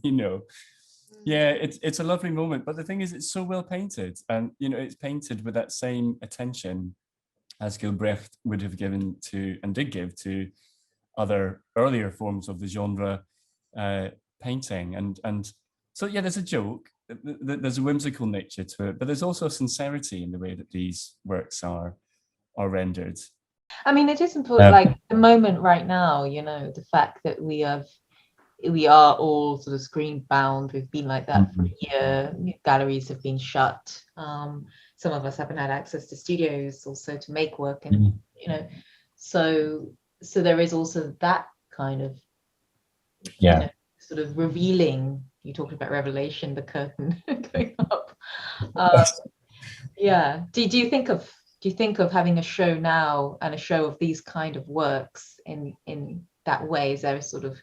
Yeah, it's a lovely moment, but the thing is, it's so well painted, and it's painted with that same attention as Gilbrecht would have given to, and did give to, other earlier forms of the genre painting, and so yeah, there's a joke, there's a whimsical nature to it, but there's also a sincerity in the way that these works are rendered. I mean, it is important, like the moment right now, the fact that we are all sort of screen bound. We've been like that for a year. Galleries have been shut. Some of us haven't had access to studios also to make work, and so there is also that kind of sort of revealing. You talked about revelation, the curtain going up. Yeah. Do you think of having a show now, and a show of these kind of works in that way? Is there a sort of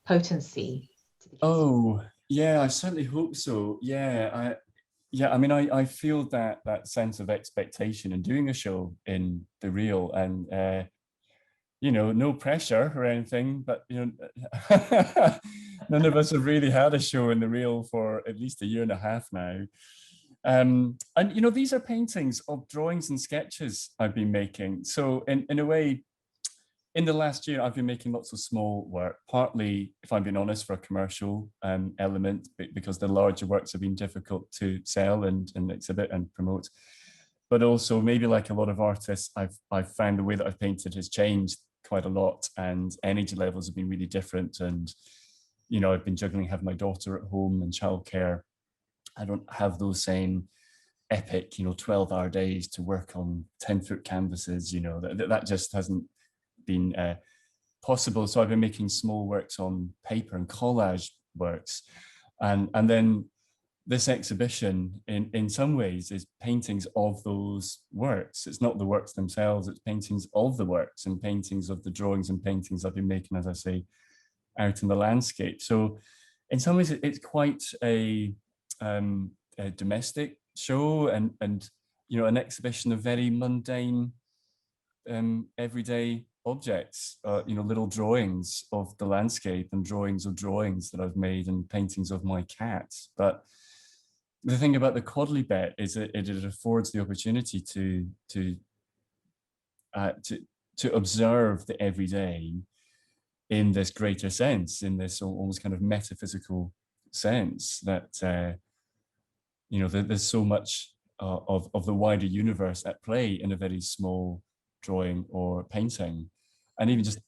potency to the GESÀ? Oh yeah, I certainly hope so. I mean, I feel that sense of expectation in doing a show in the real, and no pressure or anything, but none of us have really had a show in the real for at least a year and a half now. And these are paintings of drawings and sketches I've been making. So in a way, in the last year, I've been making lots of small work, partly, if I'm being honest, for a commercial element, because the larger works have been difficult to sell and exhibit and promote. But also, maybe like a lot of artists, I've found the way that I've painted has changed quite a lot, and energy levels have been really different. And, I've been juggling having my daughter at home and childcare. I don't have those same epic, 12-hour days to work on 10-foot canvases, that just hasn't been possible. So I've been making small works on paper and collage works, and then this exhibition in some ways is paintings of those works. It's not the works themselves, it's paintings of the works and paintings of the drawings and paintings I've been making, as I say, out in the landscape. So in some ways it's quite a domestic show, and an exhibition of very mundane everyday objects, little drawings of the landscape and drawings of drawings that I've made and paintings of my cats. But the thing about the Quodlibet is that it affords the opportunity to observe the everyday in this greater sense, in this almost kind of metaphysical sense that there's so much of the wider universe at play in a very small drawing or painting. And even just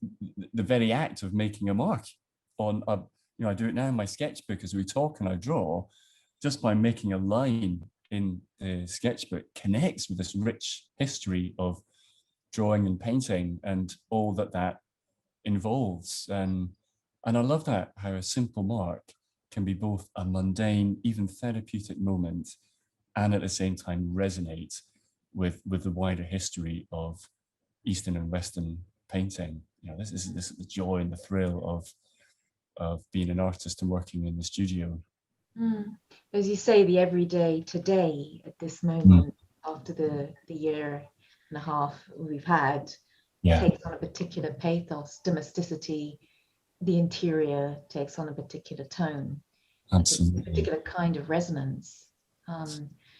the very act of making a mark on I do it now in my sketchbook as we talk and I draw, just by making a line in the sketchbook connects with this rich history of drawing and painting and all that involves. And I love that, how a simple mark can be both a mundane, even therapeutic moment, and at the same time resonate with the wider history of Eastern and Western painting. This is the joy and the thrill of being an artist and working in the studio. As you say, the everyday today at this moment, after the year and a half we've had, takes on a particular pathos, domesticity. The interior takes on a particular tone, absolutely, a particular kind of resonance.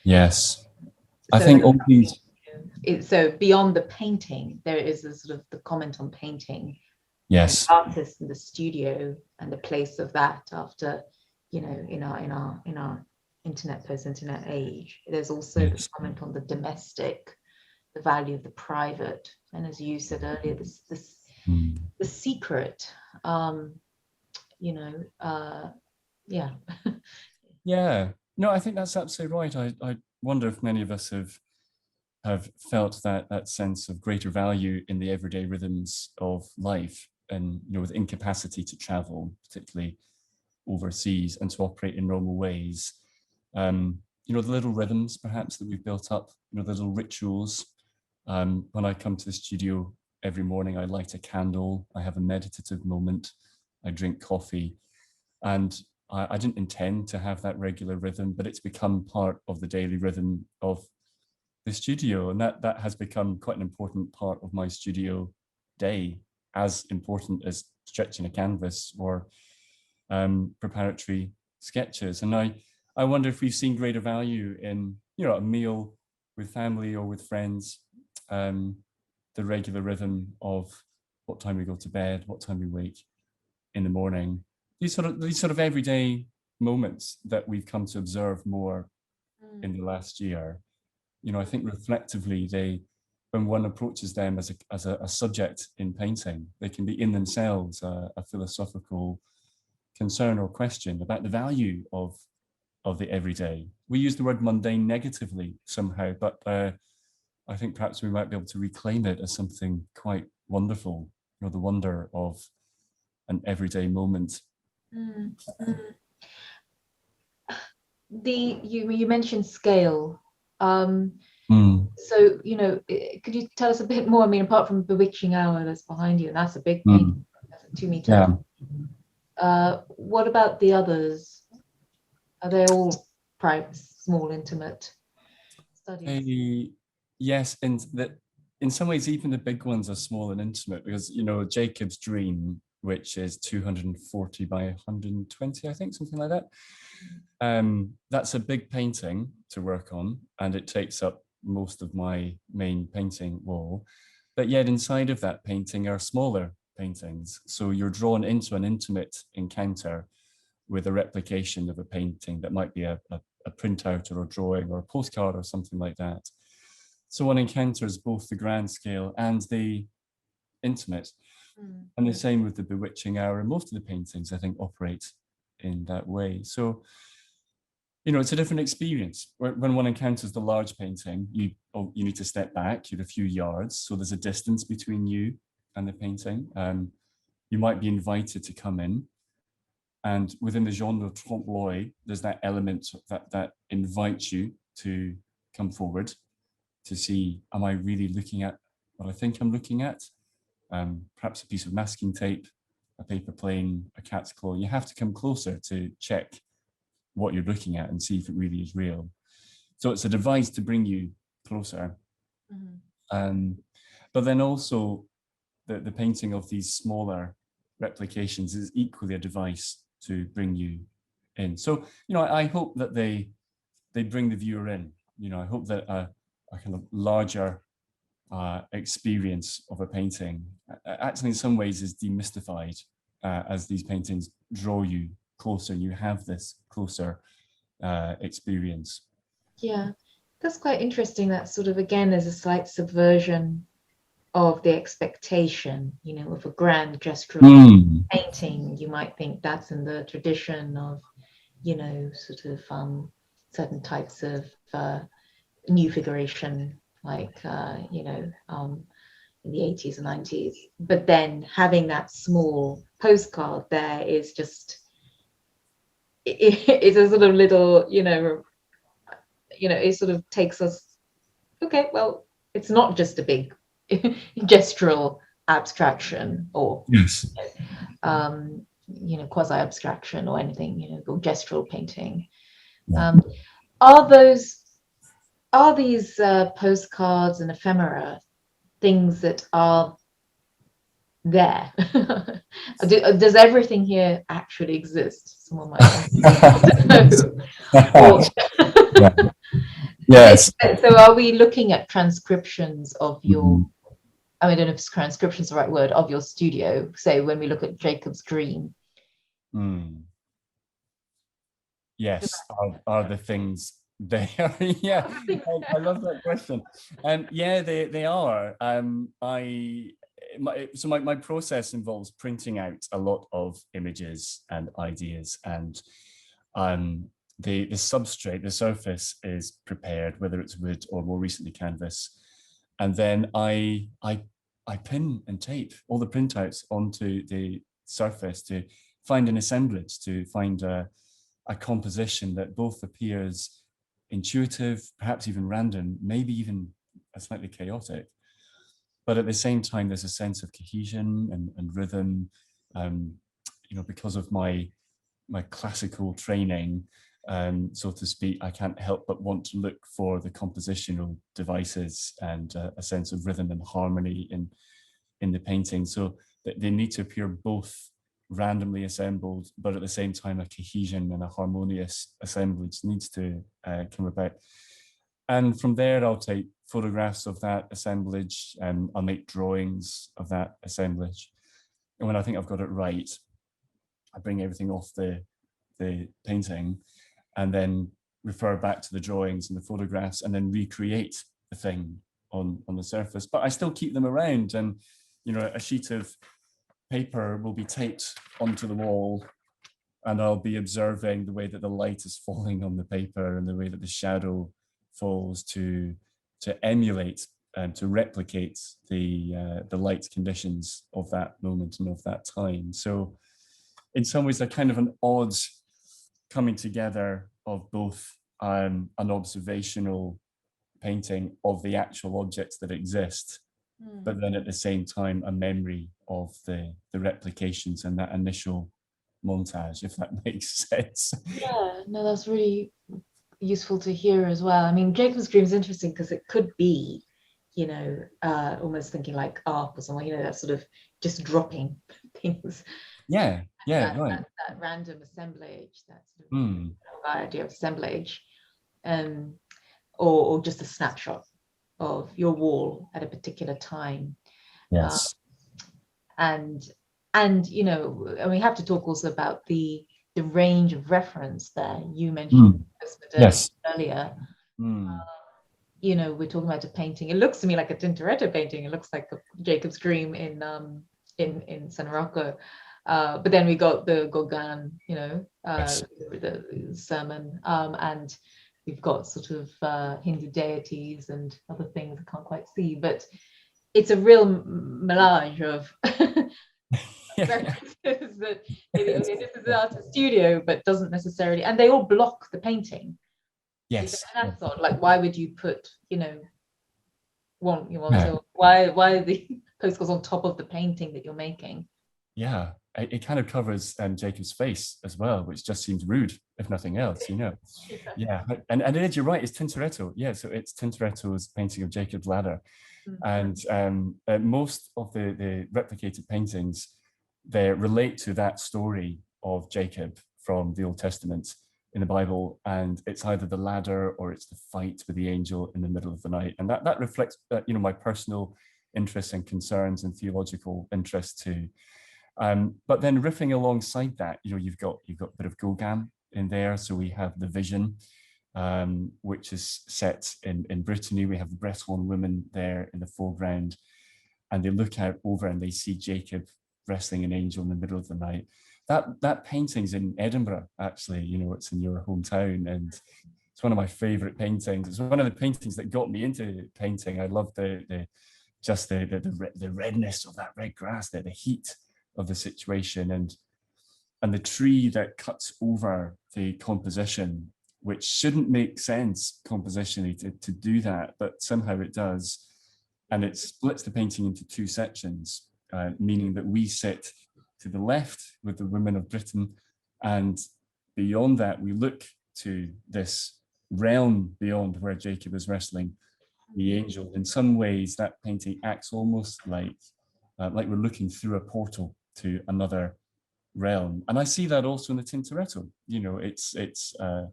Yes, I think all these. So beyond the painting, there is a sort of the comment on painting. Yes, the artist in the studio and the place of that after, in our internet, post-internet age. There's also the comment on the domestic, the value of the private, and as you said earlier, the secret. Yeah. No, I think that's absolutely right. I wonder if many of us have felt that sense of greater value in the everyday rhythms of life, and with incapacity to travel, particularly overseas, and to operate in normal ways. The little rhythms perhaps that we've built up, the little rituals. When I come to the studio every morning, I light a candle, I have a meditative moment, I drink coffee, and I didn't intend to have that regular rhythm, but it's become part of the daily rhythm of the studio. And that has become quite an important part of my studio day, as important as stretching a canvas or preparatory sketches. And I wonder if we've seen greater value in, a meal with family or with friends, the regular rhythm of what time we go to bed, what time we wake in the morning. These sort of everyday moments that we've come to observe more in the last year. I think reflectively, when one approaches them as a subject in painting, they can be in themselves a philosophical concern or question about the value of the everyday. We use the word mundane negatively somehow, but I think perhaps we might be able to reclaim it as something quite wonderful, the wonder of an everyday moment. You mentioned scale. So, could you tell us a bit more? I mean, apart from Bewitching Hour that's behind you, and that's a big painting, that's a 2 meter. Yeah. What about the others? Are they all private, small, intimate studies? Yes, and that in some ways, even the big ones are small and intimate, because Jacob's Dream, which is 240 by 120, I think, something like that. That's a big painting to work on, and it takes up most of my main painting wall. But yet inside of that painting are smaller paintings. So you're drawn into an intimate encounter with a replication of a painting that might be a printout or a drawing or a postcard or something like that. So one encounters both the grand scale and the intimate. And the same with the Bewitching Hour, and most of the paintings, I think, operate in that way. So, it's a different experience. When one encounters the large painting, you need to step back, you're a few yards, so there's a distance between you and the painting. You might be invited to come in, and within the genre trompe l'oeil, there's that element that invites you to come forward to see, am I really looking at what I think I'm looking at? Perhaps a piece of masking tape, a paper plane, a cat's claw. You have to come closer to check what you're looking at and see if it really is real. So it's a device to bring you closer. But then also the painting of these smaller replications is equally a device to bring you in. So, I hope that they bring the viewer in. I hope that a kind of larger experience of a painting actually in some ways is demystified as these paintings draw you closer. You have this closer experience. Yeah, that's quite interesting. That sort of, again, there's a slight subversion of the expectation, of a grand gestural painting. You might think that's in the tradition of, sort of certain types of new figuration, like, in the 80s and 90s. But then having that small postcard there is just, it's a sort of little, it sort of takes us, okay, well, it's not just a big gestural abstraction or quasi abstraction or anything, or gestural painting. Are these postcards and ephemera things that are there? Does everything here actually exist? Someone might know. Yes. So are we looking at transcriptions of your, I don't know if transcription is the right word, of your studio? Say when we look at Jacob's Dream. Yes, are the things there? Yeah, I love that question. Yeah, they are. So my process involves printing out a lot of images and ideas, and the substrate, the surface is prepared, whether it's wood or more recently canvas, and then I pin and tape all the printouts onto the surface to find an assemblage, to find a composition that both appears intuitive, perhaps even random, maybe even slightly chaotic, but at the same time there's a sense of cohesion and rhythm, because of my my classical training, so to speak, I can't help but want to look for the compositional devices and a sense of rhythm and harmony in the painting. So they need to appear both randomly assembled, but at the same time, a cohesion and a harmonious assemblage needs to come about. And from there, I'll take photographs of that assemblage, and I'll make drawings of that assemblage. And when I think I've got it right, I bring everything off the painting and then refer back to the drawings and the photographs and then recreate the thing on the surface. But I still keep them around, and a sheet of paper will be taped onto the wall, and I'll be observing the way that the light is falling on the paper and the way that the shadow falls to emulate and to replicate the light conditions of that moment and of that time. So in some ways, they're kind of an odd coming together of both an observational painting of the actual objects that exist, but then at the same time, a memory of the replications and that initial montage, if that makes sense. Yeah, no, that's really useful to hear as well. I mean, Jacob's Dream is interesting because it could be, almost thinking like ARP or something, that sort of just dropping things. Yeah, right. That random assemblage, that sort of idea of assemblage, or just a snapshot of your wall at a particular time. Yes. And we have to talk also about the range of reference there. You mentioned yes. earlier. We're talking about a painting. It looks to me like a Tintoretto painting. It looks like a Jacob's Dream in San Rocco. But then we got the Gauguin, the sermon, and we've got sort of Hindu deities and other things I can't quite see, but it's a real melange of references that this is an artist studio, but doesn't necessarily, and they all block the painting. Yes. And that's odd. Like, why would you put, so why are the postcards on top of the painting that you're making? Yeah, it kind of covers Jacob's face as well, which just seems rude, if nothing else, Yeah, and Ed, you're right, it's Tintoretto. Yeah, so it's Tintoretto's painting of Jacob's Ladder. And most of the replicated paintings, they relate to that story of Jacob from the Old Testament in the Bible, and it's either the ladder or it's the fight with the angel in the middle of the night. And that reflects my personal interests and concerns and theological interests too. But then riffing alongside that, you've got a bit of Gauguin in there. So we have the Vision, which is set in Brittany. We have the Breton women there in the foreground, and they look out over and they see Jacob wrestling an angel in the middle of the night. That painting's in Edinburgh, actually. It's in your hometown, and it's one of my favorite paintings. It's one of the paintings that got me into painting. I love the redness of that red grass, the heat of the situation, and the tree that cuts over the composition, which shouldn't make sense compositionally to do that, but somehow it does. And it splits the painting into two sections, meaning that we sit to the left with the women of Britain, and beyond that we look to this realm beyond where Jacob is wrestling the angel. In some ways that painting acts almost like we're looking through a portal to another realm. And I see that also in the Tintoretto. It's a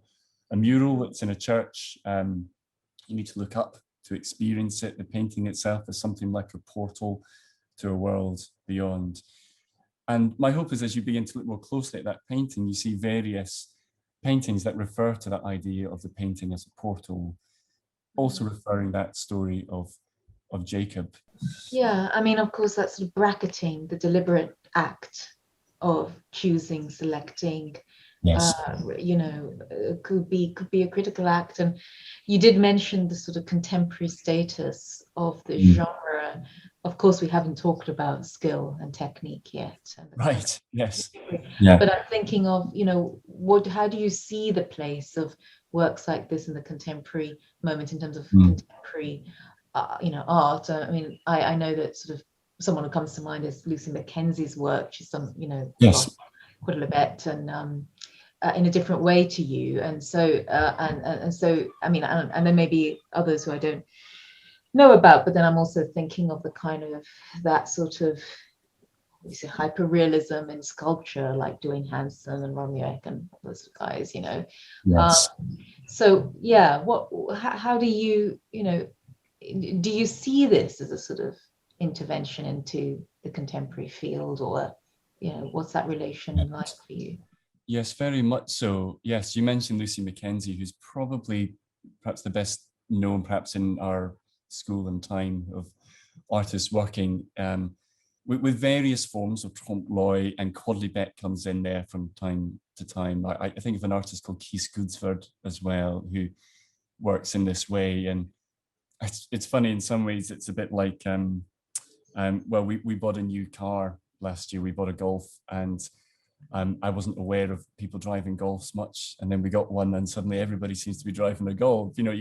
mural that's in a church. You need to look up to experience it. The painting itself is something like a portal to a world beyond. And my hope is, as you begin to look more closely at that painting, you see various paintings that refer to that idea of the painting as a portal, also referring that story of Jacob. Yeah, I mean, of course, that's sort of bracketing the deliberate act of choosing, selecting. Yes. Could be a critical act. And you did mention the sort of contemporary status of the genre. Of course, we haven't talked about skill and technique yet. Right. Yes. Yeah. But I'm thinking of, how do you see the place of works like this in the contemporary moment in terms of contemporary, art? I mean, I know that sort of someone who comes to mind is Lucy Mackenzie's work. She's some, yes. Quodlibet, and in a different way to you. And so and so, I mean, and there may be others who I don't know about, but then I'm also thinking of the kind of that sort of hyper-realism in sculpture, like Dwayne Hanson and Romuek and those guys, you know. Yes. So yeah, how do you, you know, do you see this as a sort of intervention into the contemporary field, or, you know, what's that relation like for you? Yes, very much so. Yes, you mentioned Lucy Mackenzie, who's probably perhaps the best known, perhaps in our school and time, of artists working with various forms of trompe l'oeil, and Quodlibet comes in there from time to time. I think of an artist called Kees Goodsford as well, who works in this way. And it's funny in some ways. It's a bit like, well, we bought a new car last year. We bought a Golf, and I wasn't aware of people driving Golfs much. And then we got one, and suddenly everybody seems to be driving a Golf. You know,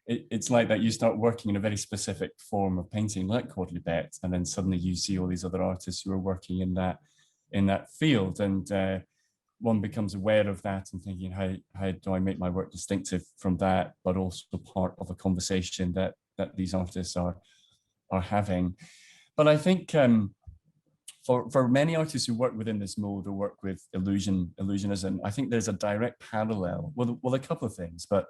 it's like that. You start working in a very specific form of painting, like Quodlibet, and then suddenly you see all these other artists who are working in that field, and one becomes aware of that and thinking, how do I make my work distinctive from that, but also part of a conversation that these artists are having. But I think for many artists who work within this mode or work with illusionism, I think there's a direct parallel. Well, a couple of things. But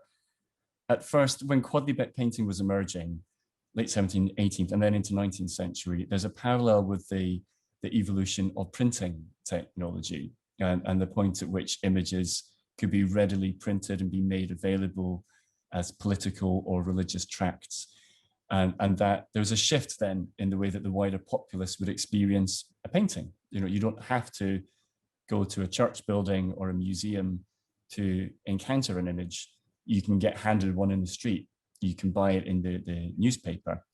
at first, when Quodlibet painting was emerging, late 17th, 18th, and then into 19th century, there's a parallel with the evolution of printing technology, and the point at which images could be readily printed and be made available as political or religious tracts. And that there was a shift then in the way that the wider populace would experience a painting. You know, you don't have to go to a church building or a museum to encounter an image. You can get handed one in the street. You can buy it in the newspaper.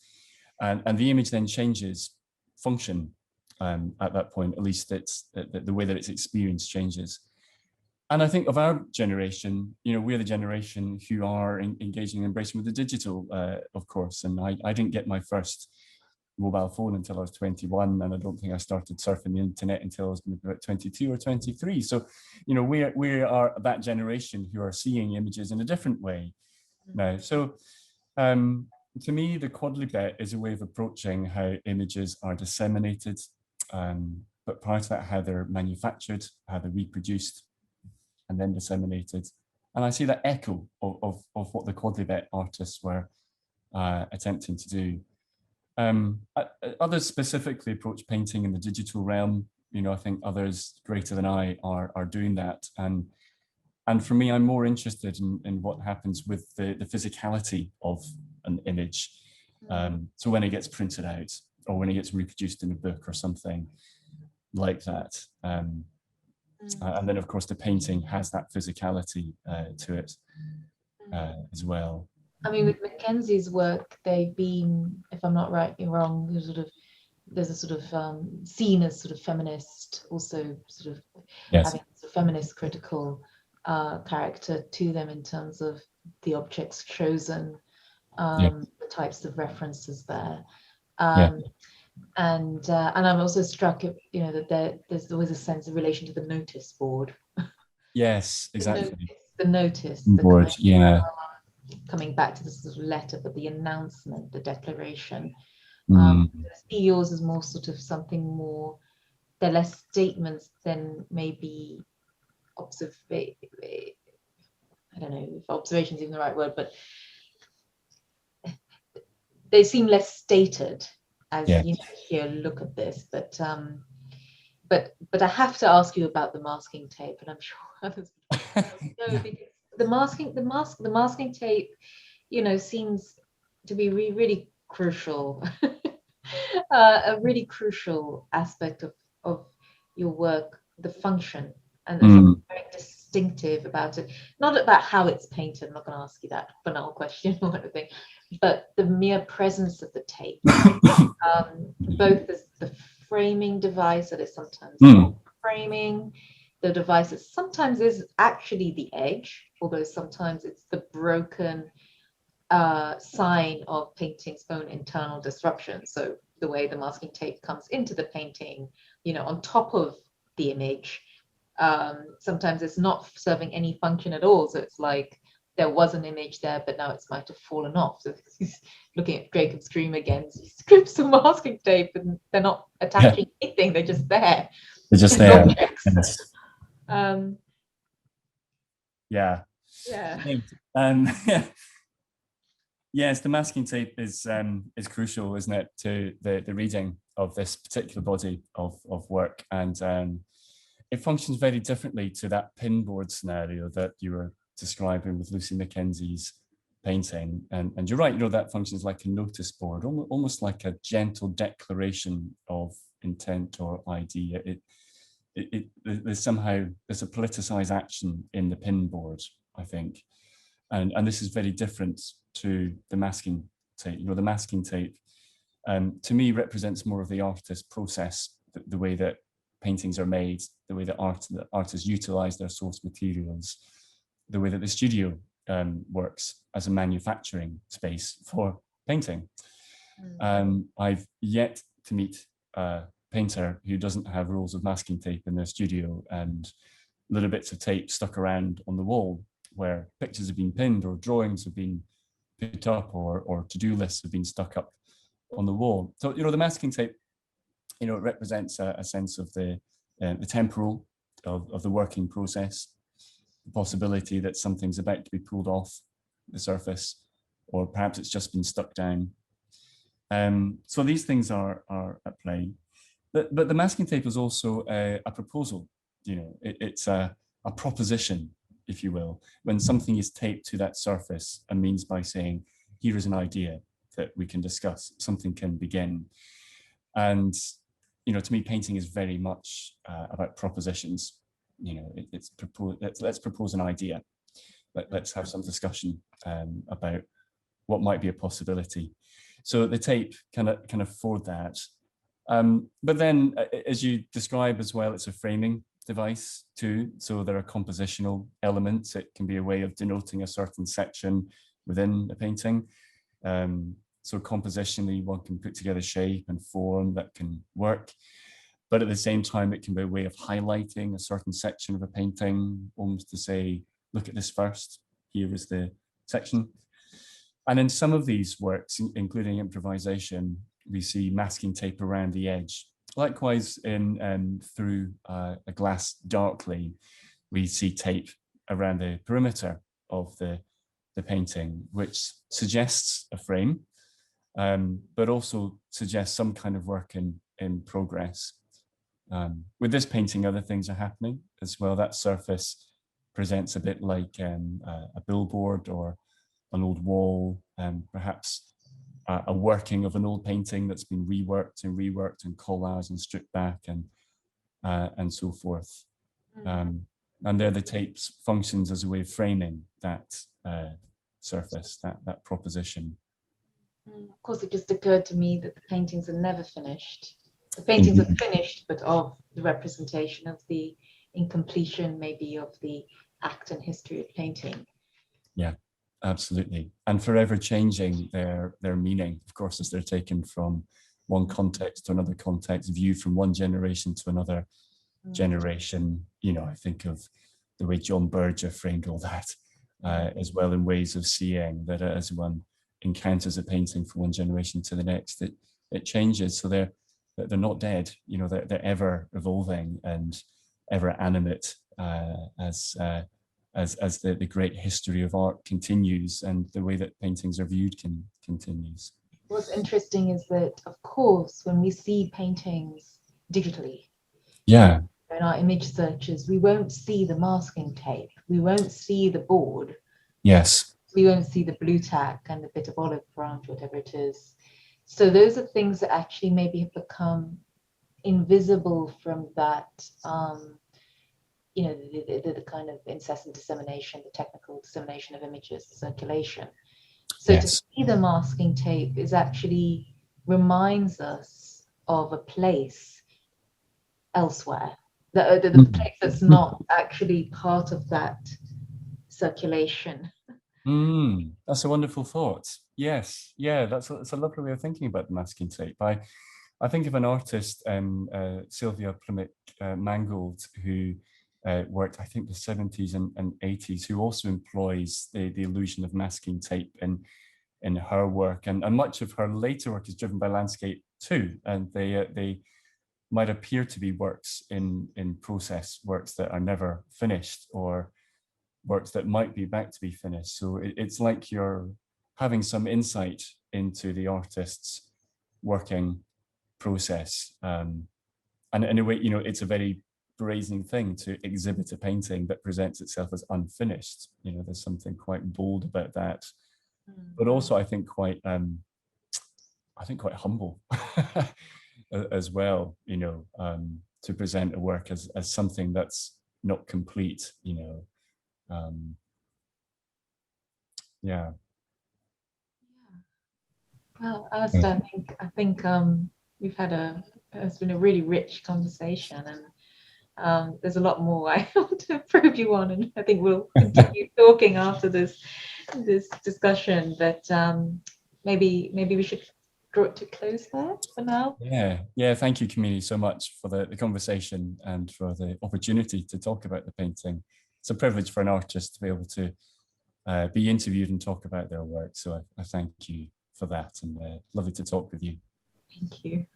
And the image then changes function at that point. At least it's the way that it's experienced changes. And I think of our generation, you know, we're the generation who are engaging and embracing with the digital, of course. And I didn't get my first mobile phone until I was 21, and I don't think I started surfing the internet until I was maybe about 22 or 23. So, you know, we are that generation who are seeing images in a different way now. So, to me, the Quodlibet is a way of approaching how images are disseminated, but prior to that, how they're manufactured, how they're reproduced, and then disseminated. And I see that echo of what the Quodlibet artists were attempting to do. Others specifically approach painting in the digital realm. You know, I think others greater than I are doing that. And for me, I'm more interested in what happens with the physicality of an image. So when it gets printed out, or when it gets reproduced in a book or something like that. And then, of course, the painting has that physicality to it as well. I mean, with Mackenzie's work, they've been, if I'm not right, you're wrong, there's a sort of seen as sort of feminist, also sort of having a feminist critical character to them in terms of the objects chosen, the types of references there. And I'm also struck, you know, that there's always a sense of relation to the notice board. Yes, exactly. The notice board, coming back to this sort of letter, but the announcement, the declaration. Mm. I see yours as more sort of something more, they're less statements than maybe I don't know if observation is even the right word, but they seem less stated as you know, here, look at this. But I have to ask you about the masking tape, and I'm sure others know, because the masking tape, you know, seems to be really crucial, a really crucial aspect of your work, the function, and there's something very distinctive about it. Not about how it's painted, I'm not going to ask you that banal question or anything, but the mere presence of the tape, both as the framing device that is sometimes framing, the device that sometimes is actually the edge, although sometimes it's the broken sign of painting's own internal disruption. So the way the masking tape comes into the painting, you know, on top of the image, Sometimes it's not serving any function at all. So it's like there was an image there, but now it might have fallen off. So he's looking at Jacob's dream again. He strips the masking tape, and they're not attaching anything. They're just there. They're just there. Yes. Yeah. Yes, the masking tape is crucial, isn't it, to the reading of this particular body of work, and it functions very differently to that pinboard scenario that you were describing with Lucy Mackenzie's painting. And you're right, that functions like a notice board, almost like a gentle declaration of intent or idea. There's a politicized action in the pinboard, I think. And this is very different to the masking tape. The masking tape, to me, represents more of the artist process, the way that paintings are made, the way that artists utilize their source materials, the way that the studio works as a manufacturing space for painting. I've yet to meet a painter who doesn't have rolls of masking tape in their studio and little bits of tape stuck around on the wall where pictures have been pinned or drawings have been put up or to-do lists have been stuck up on the wall. So, the masking tape, it represents a sense of the temporal of the working process, the possibility that something's about to be pulled off the surface, or perhaps it's just been stuck down. So these things are at play. But the masking tape is also a proposal. It's a proposition, if you will, when something is taped to that surface and means by saying, here is an idea that we can discuss, something can begin. And, to me, painting is very much about propositions. Let's propose an idea. Let's have some discussion about what might be a possibility. So the tape can afford that. But then, as you describe as well, it's a framing device too. So there are compositional elements. It can be a way of denoting a certain section within a painting. So compositionally, one can put together shape and form that can work. But at the same time, it can be a way of highlighting a certain section of a painting, almost to say, look at this first, here is the section. And in some of these works, including improvisation, we see masking tape around the edge. Likewise, in Through a Glass Darkly, we see tape around the perimeter of the painting, which suggests a frame, but also suggests some kind of work in progress. With this painting, other things are happening as well. That surface presents a bit like a billboard or an old wall, perhaps a working of an old painting that's been reworked and collaged and stripped back and so forth. And there the tapes functions as a way of framing that surface, that proposition. Of course, it just occurred to me that the paintings are never finished. The paintings are finished, but of the representation of the incompletion, maybe of the act and history of painting. Yeah, absolutely. And forever changing their meaning, of course, as they're taken from one context to another context, viewed from one generation to another generation. I think of the way John Berger framed all that, as well, in ways of seeing that as one encounters a painting from one generation to the next, it changes. So they're not dead, they're ever evolving and ever animate as the great history of art continues and the way that paintings are viewed continues. What's interesting is that, of course, when we see paintings digitally, in our image searches, we won't see the masking tape, we won't see the board. Yes. We won't see the blue tack and the bit of olive branch, whatever it is. So those are things that actually maybe have become invisible from that, the kind of incessant dissemination, the technical dissemination of images, the circulation. So to see the masking tape is actually reminds us of a place elsewhere, the place that's not actually part of that circulation. That's a wonderful thought. Yes, that's a lovely way of thinking about the masking tape. I think of an artist, Sylvia Plummick Mangold, who worked, I think, the 70s and 80s, who also employs the illusion of masking tape in her work, and much of her later work is driven by landscape too, and they might appear to be works in process, works that are never finished, or works that might be back to be finished. So it's like you're having some insight into the artist's working process, and in a way, you know, it's a very brazen thing to exhibit a painting that presents itself as unfinished. You know, there's something quite bold about that, but also I think quite humble as well, you know, to present a work as something that's not complete, you know. Yeah. Well, Alastair, I think we've had it's been a really rich conversation, and there's a lot more I want to probe you on, and I think we'll continue talking after this discussion. But maybe we should draw it to close there for now. Yeah. Thank you, Kamini, so much for the conversation and for the opportunity to talk about the painting. It's a privilege for an artist to be able to be interviewed and talk about their work. So I thank you for that, and lovely to talk with you. Thank you.